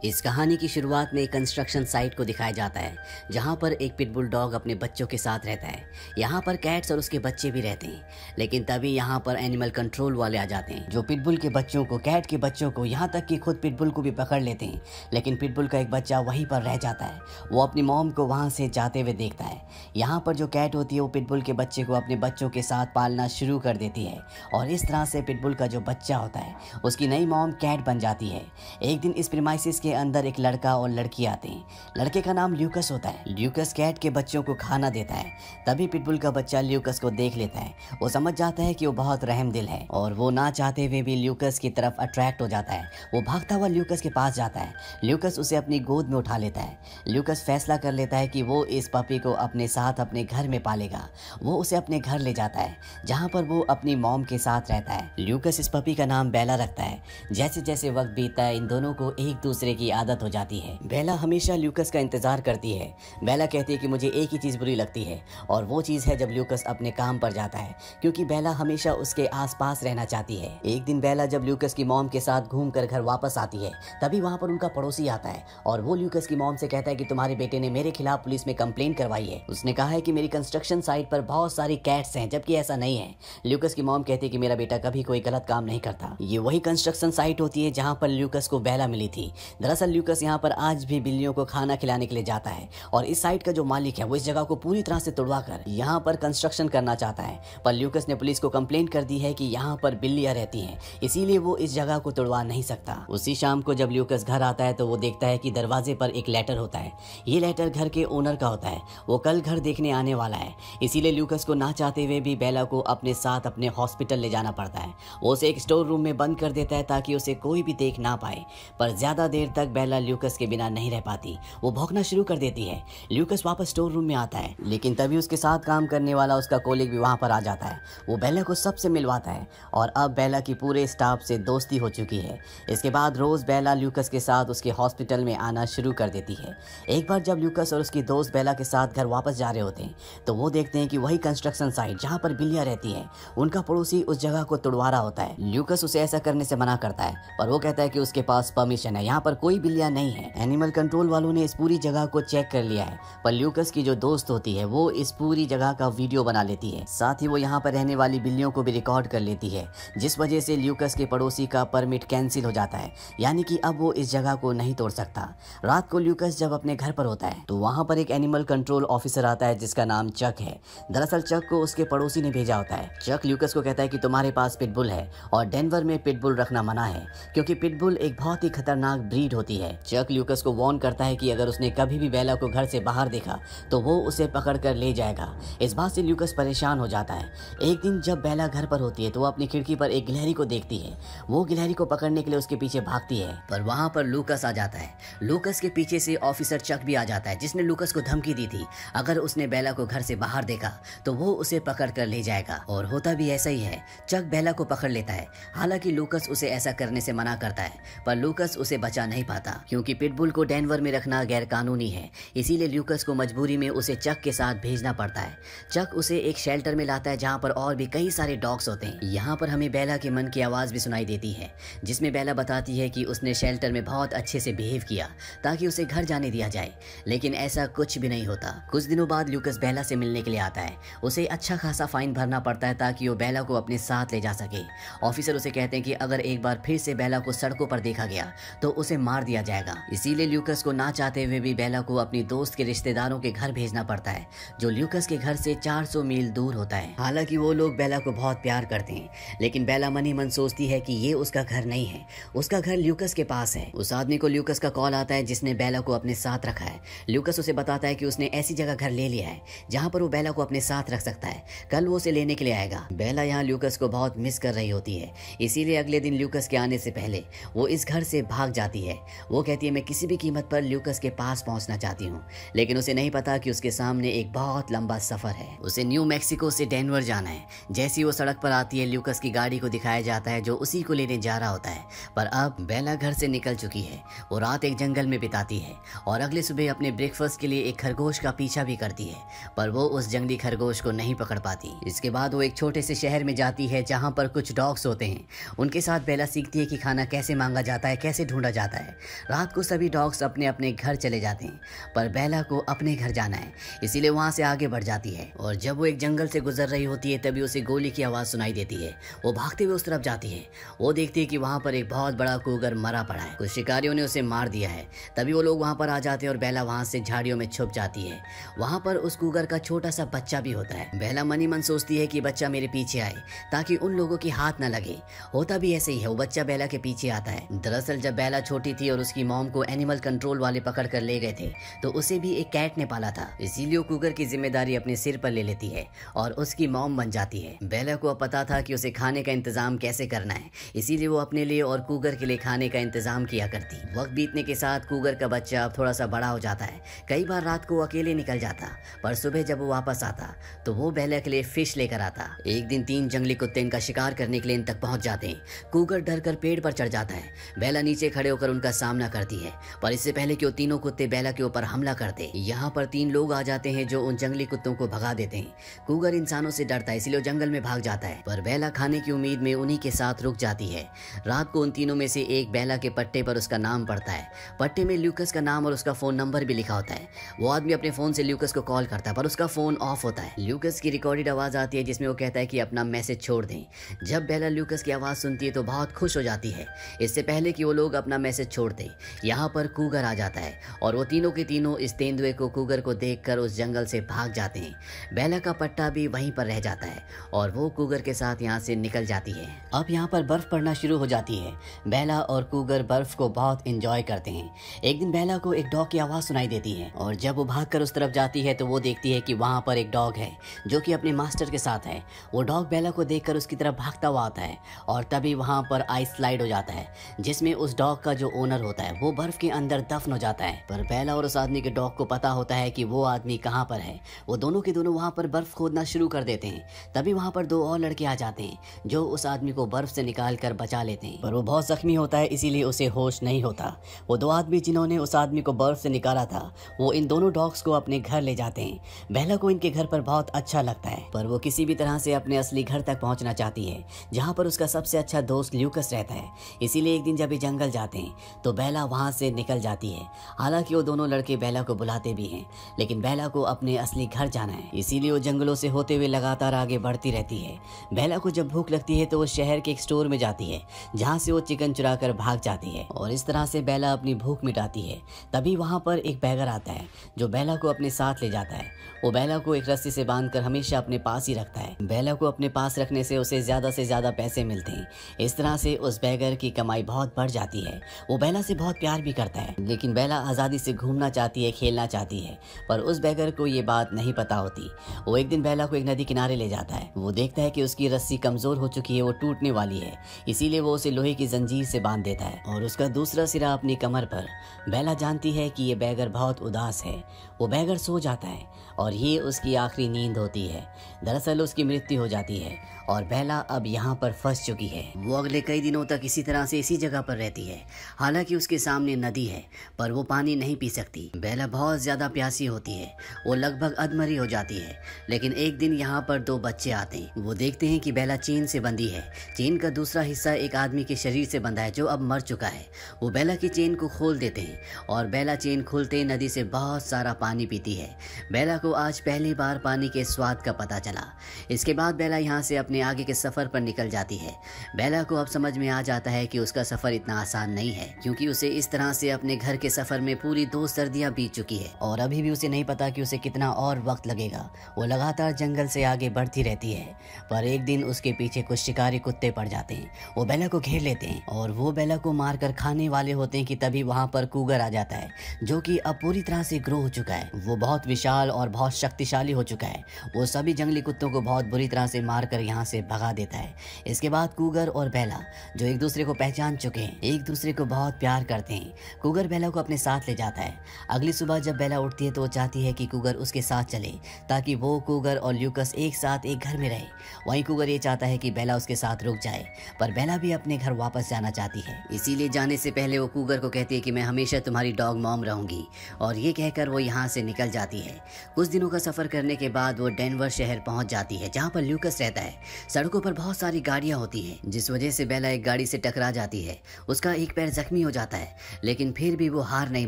इस कहानी की शुरुआत में एक कंस्ट्रक्शन साइट को दिखाया जाता है जहां पर एक पिटबुल डॉग अपने बच्चों के साथ रहता है। यहां पर कैट्स और उसके बच्चे भी रहते हैं, लेकिन तभी यहां पर एनिमल कंट्रोल वाले आ जाते हैं जो पिटबुल के बच्चों को, कैट के बच्चों को, यहां तक कि खुद पिटबुल को भी पकड़ लेते हैं। लेकिन पिटबुल का एक बच्चा वहीं पर रह जाता है। वो अपनी मॉम को वहां से जाते हुए देखता है। यहाँ पर जो कैट होती है वो पिटबुल के बच्चे को अपने बच्चों के साथ पालना शुरू कर देती है और इस तरह से पिटबुल का जो बच्चा होता है उसकी नई मॉम कैट बन जाती है। एक दिन इस प्रीमाइसिस के अंदर एक लड़का और लड़की आते हैं। लड़के का नाम ल्यूकस होता है। ल्यूकस कैट के बच्चों को खाना देता है। तभी पिटबुल का बच्चा ल्यूकस को देख लेता है। वो समझ जाता है कि वो बहुत रहमदिल है और वो ना चाहते हुए भी ल्यूकस की तरफ अट्रैक्ट हो जाता है। वो भागता हुआ ल्यूकस के पास जाता है। ल्यूकस उसे अपनी गोद में उठा लेता है। ल्यूकस फैसला कर लेता है कि वो इस पपी को अपने साथ अपने घर में पालेगा। वो उसे अपने घर ले जाता है जहाँ पर वो अपनी मॉम के साथ रहता है। ल्यूकस इस पपी का नाम बेला रखता है। जैसे जैसे वक्त बीतता है इन दोनों को एक दूसरे की आदत हो जाती है। बेला हमेशा ल्यूकस का इंतजार करती है। बेला कहती है कि मुझे एक ही चीज बुरी लगती है और वो चीज है जब ल्यूकस अपने काम पर जाता है, क्योंकि बेला हमेशा उसके आसपास रहना चाहती है। एक दिन बेला जब ल्यूकस की मॉम के साथ घूमकर घर वापस आती है तभी वहां पर उनका पड़ोसी आता है और वो ल्यूकस की मॉम से कहता है कि तुम्हारे बेटे ने मेरे खिलाफ पुलिस में कंप्लेंट करवाई है। उसने कहा है कि मेरी कंस्ट्रक्शन साइट पर बहुत सारी कैट्स हैं, जबकि ऐसा नहीं है। ल्यूकस की मॉम कहती है कि मेरा बेटा कभी कोई गलत काम नहीं करता। ये वही कंस्ट्रक्शन साइट होती है जहां पर ल्यूकस को बेला मिली थी। दरअसल ल्यूकस यहाँ पर आज भी बिल्लियों को खाना खिलाने के लिए जाता है और इस साइट का जो मालिक है वो इस जगह को पूरी तरह से तोड़वाकर यहाँ पर कंस्ट्रक्शन करना चाहता है। पर ल्यूकस ने पुलिस को कंप्लेंट कर दी है कि यहाँ पर बिल्लियां रहती हैं, इसीलिए वो इस जगह को तोड़वा नहीं सकता। उसी शाम को जब ल्यूकस घर आता है तो वो देखता है कि दरवाजे पर एक लेटर होता है। ये लेटर घर के ओनर का होता है। वो कल घर देखने आने वाला है, इसीलिए ल्यूकस को ना चाहते हुए भी बेला को अपने साथ अपने हॉस्पिटल ले जाना पड़ता है। वो उसे एक स्टोर रूम में बंद कर देता है ताकि उसे कोई भी देख ना पाए। पर ज्यादा देर तक बेला ल्यूकस के बिना नहीं रह पाती। वो भौंकना शुरू कर देती है। ल्यूकस वापस स्टोर रूम में आता है, लेकिन तभी उसके साथ काम करने वाला उसका कोलिग भी वहां पर आ जाता है। वो बेला को सबसे मिलवाता है और अब बेला की पूरे स्टाफ से दोस्ती हो चुकी है। इसके बाद रोज बेला ल्यूकस के साथ उसके हॉस्पिटल में आना शुरू कर देती है। एक बार जब ल्यूकस और उसकी दोस्त बेला के साथ घर वापस जा रहे होते हैं तो वो देखते हैं कि वही कंस्ट्रक्शन साइट जहाँ पर बिल्लियां रहती हैं, उनका पड़ोसी उस जगह को तोड़वा रहा होता है। ल्यूकस उसे ऐसा करने से मना करता है पर वो कहता है कि उसके पास परमिशन है, यहाँ पर कोई बिल्लियां नहीं है। एनिमल कंट्रोल वालों ने इस पूरी जगह को चेक कर लिया है। पर ल्यूकस की जो दोस्त होती है वो इस पूरी जगह का वीडियो बना लेती है। साथ ही वो यहाँ पर रहने वाली बिल्लियों को भी रिकॉर्ड कर लेती है, जिस वजह से ल्यूकस के पड़ोसी का परमिट कैंसिल हो जाता है, यानी कि अब वो इस जगह को नहीं तोड़ सकता। रात को ल्यूकस जब अपने घर पर होता है तो वहाँ पर एक एनिमल कंट्रोल ऑफिसर आता है जिसका नाम चक है। दरअसल चक को उसके पड़ोसी ने भेजा होता है। चक ल्यूकस को कहता है कि तुम्हारे पास पिटबुल है और डेनवर में पिटबुल रखना मना है, क्योंकि पिटबुल एक बहुत ही खतरनाक ब्रीड होती है। चक ल्यूकस को वार्न करता है कि अगर उसने कभी भी बेला को घर से बाहर देखा तो वो उसे पकड़ कर ले जाएगा। इस बात से ल्यूकस परेशान हो जाता है। एक दिन जब बेला घर पर होती है तो वो अपनी खिड़की पर एक गिलहरी को देखती है। वो गिलहरी को पकड़ने के लिए उसके पीछे भागती है, पर वहां पर लूकस आ जाता है। लूकस के पीछे से ऑफिसर चक भी आ जाता है, जिसने लूकस को धमकी दी थी अगर उसने बेला को घर से बाहर देखा तो वो उसे पकड़ कर ले जाएगा। और होता भी ऐसा ही है। चक बेला को पकड़ लेता है। हालांकि लूकस उसे ऐसा करने से मना करता है, पर लूकस उसे बचा नहीं पाता, क्योंकि पिटबुल को डेनवर में रखना गैर कानूनी है। इसीलिए ल्यूकस को मजबूरी में उसे चक के साथ भेजना पड़ता है। चक उसे एक शेल्टर में लाता है जहाँ पर और भी कई सारे डॉग्स होते हैं। यहाँ पर हमें बेला के मन की आवाज भी सुनाई देती है, जिसमें बेला बताती है कि उसने शेल्टर में बहुत अच्छे से बिहेव किया ताकि उसे घर जाने दिया जाए, लेकिन ऐसा कुछ भी नहीं होता। कुछ दिनों बाद ल्यूकस बेला से मिलने के लिए आता है। उसे अच्छा खासा फाइन भरना पड़ता है ताकि वो बेला को अपने साथ ले जा सके। ऑफिसर उसे कहते हैं कि अगर एक बार फिर से बेला को सड़कों पर देखा गया तो उसे मार दिया जाएगा। इसीलिए ल्यूकस को ना चाहते हुए भी बेला को अपनी दोस्त के रिश्तेदारों के घर भेजना पड़ता है, जो ल्यूकस के घर से 400 मील दूर होता है। हालांकि वो लोग बेला को बहुत प्यार करते हैं, लेकिन बेला मन ही मन सोचती है कि ये उसका घर नहीं है, उसका घर ल्यूकस के पास है। उस आदमी को ल्यूकस का कॉल आता है जिसने बेला को अपने साथ रखा है। ल्यूकस उसे बताता है कि उसने ऐसी जगह घर ले लिया है जहाँ पर वो बेला को अपने साथ रख सकता है। कल वो उसे लेने के लिए आएगा। बेला यहाँ ल्यूकस को बहुत मिस कर रही होती है, इसीलिए अगले दिन ल्यूकस के आने से पहले वो इस घर से भाग जाती है। वो कहती है मैं किसी भी कीमत पर ल्यूकस के पास पहुंचना चाहती हूँ, लेकिन उसे नहीं पता कि उसके सामने एक बहुत लंबा सफर है। उसे न्यू मैक्सिको से डेनवर जाना है। जैसी वो सड़क पर आती है ल्यूकस की गाड़ी को दिखाया जाता है जो उसी को लेने जा रहा होता है। पर अब बेला घर से निकल चुकी है। वो रात एक जंगल में बिताती है और अगले सुबह अपने ब्रेकफास्ट के लिए एक खरगोश का पीछा भी करती है, पर वो उस जंगली खरगोश को नहीं पकड़ पाती। इसके बाद वो एक छोटे से शहर में जाती है जहाँ पर कुछ डॉग्स होते हैं। उनके साथ बेला सीखती है कि खाना कैसे मांगा जाता है, कैसे ढूंढा जाता है। है। रात को सभी डॉग्स अपने अपने घर चले जाते हैं, पर बेला को अपने घर जाना है, इसीलिए वहाँ से आगे बढ़ जाती है। और जब वो एक जंगल से गुजर रही होती है तभी उसे गोली की आवाज़ सुनाई देती है। वो भागते हुए उस तरफ जाती है। वो देखती है कि वहाँ पर एक बहुत बड़ा कूगर मरा पड़ा है, कुछ शिकारियों ने उसे मार दिया है। तभी वो लोग वहाँ पर आ जाते हैं और बेला वहाँ से झाड़ियों में छुप जाती है। वहाँ पर उस कूगर का छोटा सा बच्चा भी होता है। बेला मन ही मन सोचती है कि बच्चा मेरे पीछे आए ताकि उन लोगों की हाथ न लगे। होता भी ऐसे ही है, वो बच्चा बेला के पीछे आता है। दरअसल जब बेला छोटी थी और उसकी मॉम को एनिमल कंट्रोल वाले पकड़ कर ले गए थे तो उसे भी एक कैट ने पाला था, इसीलिए वो कूगर की जिम्मेदारी अपने सिर पर ले लेती है और उसकी मॉम बन जाती है। बेला को अब पता था कि उसे खाने का इंतजाम कैसे करना है, इसीलिए वो अपने लिए और कूगर के लिए खाने का इंतजाम किया करती। वक्त बीतने के साथ कूगर का बच्चा अब थोड़ा सा बड़ा हो जाता है। कई बार रात को अकेले निकल जाता, पर सुबह जब वो वापस आता तो वो बेला के लिए फिश लेकर आता। एक दिन 3 जंगली कुत्ते इनका शिकार करने के लिए इन तक पहुंच जाते हैं। कूगर डर कर पेड़ पर चढ़ जाता है। बेला नीचे खड़े होकर उनका सामना करती है, पर इससे पहले कि वो तीनों कुत्ते बेला के ऊपर हमला करते, यहाँ पर 3 लोग आ जाते हैं जो उन जंगली कुत्तों को भगा देते हैं। कूगर इंसानों से डरता है, इसलिए वो जंगल में भाग जाता है, पर बेला खाने की उम्मीद में उन्हीं के साथ रुक जाती है। रात को उन तीनों में से एक बेला के पट्टे पर उसका नाम पड़ता है। पट्टे में ल्यूकस का नाम और उसका फोन नंबर भी लिखा होता है। वो आदमी अपने फोन से ल्यूकस को कॉल करता है, पर उसका फोन ऑफ होता है। ल्यूकस की रिकॉर्डेड आवाज आती है जिसमें वो कहता है कि अपना मैसेज छोड़ दें। जब बेला ल्यूकस की आवाज सुनती है तो बहुत खुश हो जाती है। इससे पहले कि वो लोग अपना मैसेज छोड़ दें, यहाँ पर कूगर आ जाता है और वो तीनों के तीनों इस तेंदुए को कूगर को देखकर उस जंगल से भाग जाते हैं। बेला का पट्टा भी वहीं पर रह जाता है और वो कूगर के साथ यहाँ से निकल जाती है। अब यहाँ पर बर्फ पड़ना शुरू हो जाती है। बेला और कूगर बर्फ को बहुत इंजॉय करते हैं। एक दिन बेला को एक डॉग की आवाज़ सुनाई देती है और जब वो भागकर उस तरफ जाती है तो वो देखती है कि वहाँ पर एक डॉग है जो कि अपने मास्टर के साथ है। वो डॉग बेला को देखकर उसकी तरफ भागता हुआ आता है और तभी वहाँ पर आइस स्लाइड हो जाता है जिसमें उस डॉग का जो ओनर होता है वो बर्फ के अंदर दफन हो जाता है। पर बेला और उस आदमी के डॉग को पता होता है कि वो आदमी कहाँ पर है। वो दोनों के दोनों वहाँ पर बर्फ खोदना शुरू कर देते हैं। तभी वहाँ पर 2 और लड़के आ जाते हैं जो उस आदमी को बर्फ से निकाल कर बचा लेते हैं, पर वो बहुत जख्मी होता है इसीलिए उसे होश नहीं होता। वो 2 आदमी जिन्होंने उस आदमी को बर्फ से निकाला था वो इन दोनों डॉग्स को अपने घर ले जाते हैं। बेला को इनके घर पर बहुत अच्छा लगता है, पर वो किसी भी तरह से अपने असली घर तक पहुंचना चाहती है जहां पर उसका सबसे अच्छा दोस्त ल्यूकस रहता है। इसीलिए एक दिन जब ये जंगल जाते हैं तो बेला वहां से निकल जाती है। हालांकि वो दोनों लड़के बेला को बुलाते भी हैं, लेकिन बेला को अपने असली घर जाना है, इसीलिए वो जंगलों से होते हुए लगातार आगे बढ़ती रहती है। बेला को जब भूख लगती है तो वो शहर के एक स्टोर में जाती है जहाँ से वो चिकन चुरा कर भाग जाती है और इस तरह से बेला अपनी भूख मिटाती है। तभी वहाँ पर एक बैगर आता है जो बेला को अपने साथ ले जाता है। वो बेला को एक रस्सी से बांधकर हमेशा अपने पास ही रखता है। बेला को अपने पास रखने से उसे ज्यादा से ज्यादा पैसे मिलते हैं। इस तरह से उस बैगर की कमाई बहुत बढ़ जाती है। वो बेला से बहुत प्यार भी करता है, लेकिन बेला आज़ादी से घूमना चाहती है, खेलना चाहती है, पर उस बैगर को ये बात नहीं पता होती। वो एक दिन बेला को एक नदी किनारे ले जाता है। वो देखता है कि उसकी रस्सी कमजोर हो चुकी है, वो टूटने वाली है, इसीलिए वो उसे लोहे की जंजीर से बांध देता है और उसका दूसरा सिरा अपनी कमर पर। बेला जानती है कि ये बैगर बहुत उदास है। वो बैगर सो जाता है और ये उसकी आखिरी नींद होती है। दरअसल उसकी मृत्यु हो जाती है और बेला अब यहाँ पर फंस चुकी है। वो अगले कई दिनों तक इसी तरह से इसी जगह पर रहती है। हालांकि उसके सामने नदी है पर वो पानी नहीं पी सकती। बेला बहुत ज्यादा प्यासी होती है, वो लगभग अधमरी हो जाती है। लेकिन एक दिन यहाँ पर 2 बच्चे आते हैं। वो देखते हैं कि बेला चेन से बंधी है। चेन का दूसरा हिस्सा एक आदमी के शरीर से बंधा है जो अब मर चुका है। वो बेला की चेन को खोल देते हैं और बेला चेन खोलते ही नदी से बहुत सारा पानी पीती है। बेला को आज पहली बार पानी के स्वाद का पता चला। इसके बाद बेला यहाँ से अपने आगे के सफर पर निकल जाती है। बेला को अब समझ में आ जाता है कि उसका सफर इतना आसान नहीं है, क्योंकि उसे इस तरह से अपने घर के सफर में पूरी 2 सर्दियां बीत चुकी है और अभी भी उसे नहीं पता कि उसे कितना और वक्त लगेगा। वो लगातार जंगल से आगे बढ़ती रहती है, पर एक दिन उसके पीछे कुछ शिकारी कुत्ते पड़ जाते हैं। वो बेला को घेर लेते हैं और वो बेला को मारकर खाने वाले होते हैं कि तभी वहाँ पर कूगर आ जाता है जो कि अब पूरी तरह से ग्रो हो चुका है। वो बहुत विशाल और बहुत शक्तिशाली हो चुका है। वो सभी जंगली कुत्तों को बहुत बुरी तरह से मारकर यहाँ से भगा देता है। इसके बाद कूगर और बेला जो एक दूसरे को पहचान चुके हैं, एक दूसरे को बहुत प्यार करते हैं। कूगर बेला को अपने साथ ले जाता है। अगली सुबह जब बेला उठती है तो वो चाहती है कि कूगर उसके साथ चले ताकि वो, कूगर और ल्यूकस एक साथ एक घर में रहे। वहीं कूगर ये चाहता है कि बेला उसके साथ रुक जाए, पर बेला भी अपने घर वापस जाना चाहती है। इसीलिए जाने से पहले वो कूगर को कहती है कि मैं हमेशा तुम्हारी डॉग मॉम रहूंगी, और ये कहकर वो यहाँ से निकल जाती है। कुछ दिनों का सफर करने के बाद वो डेनवर शहर पहुंच जाती है जहाँ पर ल्यूकस रहता है। सड़कों पर बहुत सारी गाड़ियां होती हैं, जिस वजह से बेला एक गाड़ी से टकरा जाती है। उसका एक पैर जख्मी हो जाता है, लेकिन फिर भी वो हार नहीं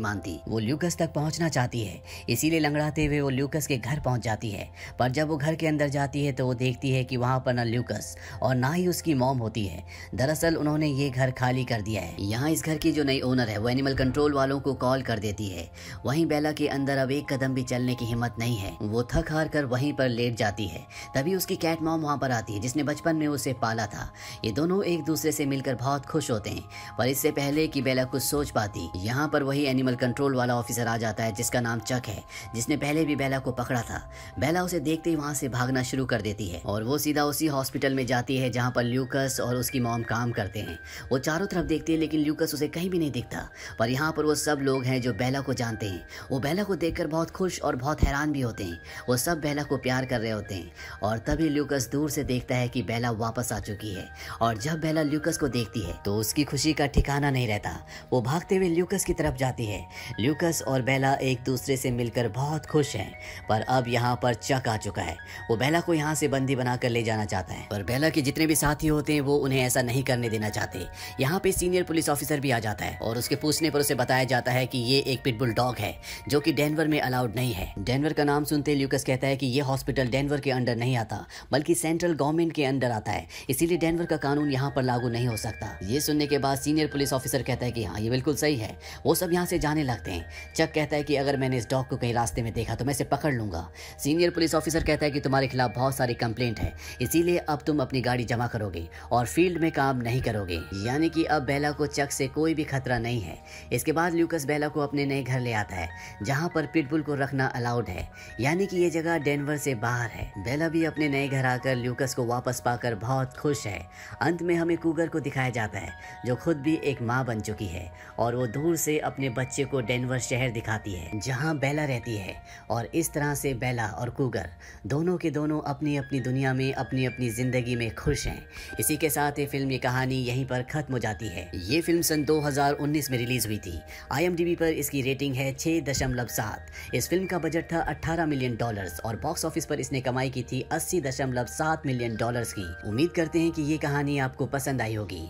मानती। वो ल्यूकस तक पहुंचना चाहती है, इसीलिए लंगड़ाते हुए वो ल्यूकस के घर पहुंच जाती है। पर जब वो घर के अंदर जाती है तो वो देखती है कि वहाँ पर न ल्यूकस और ना ही उसकी मॉम होती है। दरअसल उन्होंने ये घर खाली कर दिया है। यहाँ इस घर की जो नई ओनर है वो एनिमल कंट्रोल वालों को कॉल कर देती है। वहीं बेला के अंदर अब एक कदम भी चलने की हिम्मत नहीं है। वो थक हार कर वहीं पर लेट जाती है। तभी उसकी कैट मॉम वहाँ पर आती है, जिसने बचपन में उसे पाला था। ये दोनों एक दूसरे से मिलकर बहुत खुश होते हैं। पर इससे पहले कि बेला कुछ सोच पाती, यहाँ पर वही एनिमल कंट्रोल वाला ऑफिसर आ जाता है, जिसका नाम चक है, जिसने पहले भी बेला को पकड़ा था। बेला उसे देखते ही वहाँ से भागना शुरू कर देती है और वो सीधा उसी हॉस्पिटल में जाती है जहाँ पर ल्यूकस और उसकी मॉम काम करते हैं। वो चारों तरफ देखती है, लेकिन ल्यूकस उसे कहीं भी नहीं दिखता। पर यहाँ पर वो सब लोग हैं जो बेला को जानते हैं। वो बेला को देखकर बहुत खुश और बहुत हैरान भी होते हैं। वो सब बेला को प्यार कर रहे होते हैं। और तभी ल्यूकस दूर से देखता है कि बेला वापस आ चुकी है। और जब बेला ल्यूकस को देखती है तो उसकी खुशी का ठिकाना नहीं रहता। वो भागते हुए ल्यूकस की तरफ जाती है। ल्यूकस और बेला एक दूसरे से मिलकर बहुत खुश हैं। पर अब यहाँ पर चक आ चुका है। वो बेला को यहाँ से बंदी बनाकर ले जाना चाहता है, पर बेला के जितने भी साथी होते हैं वो उन्हें ऐसा नहीं करने देना चाहते। यहाँ पे सीनियर पुलिस ऑफिसर भी आ जाता है और उसके पूछने पर उसे बताया जाता है कि ये एक पिटबुल डॉग है जो कि डेनवर में अलाउड नहीं है। डेनवर का नाम सुनते ल्यूकस कहता है कि ये हॉस्पिटल डेनवर के अंडर नहीं आता, बल्कि सेंट्रल गवर्नमेंट के अंडर आता है, इसीलिए डेनवर का कानून यहाँ पर लागू नहीं हो सकता। ये सुनने के बाद सीनियर पुलिस ऑफिसर कहता है कि हाँ, ये बिल्कुल सही है। वो सब यहाँ से जाने लगते हैं। चक कहता है कि अगर मैंने इस डॉग को कहीं रास्ते में देखा तो मैं इसे पकड़ लूंगा। सीनियर पुलिस ऑफिसर कहता है कि तुम्हारे खिलाफ बहुत सारी कंप्लेंट है, इसीलिए अब तुम अपनी गाड़ी जमा करोगे और फील्ड में काम नहीं करोगे। यानी कि अब बेला को चक से कोई भी खतरा नहीं है। इसके बाद ल्यूकस बेला को अपने नए घर ले आता है, जहाँ पर पिटबुल को रखना अलाउड है, यानी कि ये जगह डेनवर से बाहर है। बेला भी अपने नए घर आकर ल्यूकस को वापस पाकर बहुत खुश है। अंत में हमें कूगर को दिखाया जाता है, जो खुद भी एक माँ बन चुकी है और वो दूर से अपने बच्चे को डेनवर शहर दिखाती है जहाँ बेला रहती है। और इस तरह से बेला और कूगर दोनों के दोनों अपनी अपनी दुनिया में अपनी अपनी जिंदगी में खुश हैं। इसी के साथ ये फिल्म, ये कहानी यहीं पर खत्म हो जाती है। ये फिल्म सन 2019 में रिलीज हुई थी। IMDb पर इसकी रेटिंग है 6.7। इस फिल्म का बजट था $18 मिलियन और बॉक्स ऑफिस पर इसने कमाई की थी $80.7 मिलियन की। उम्मीद करते हैं कि ये कहानी आपको पसंद आई होगी।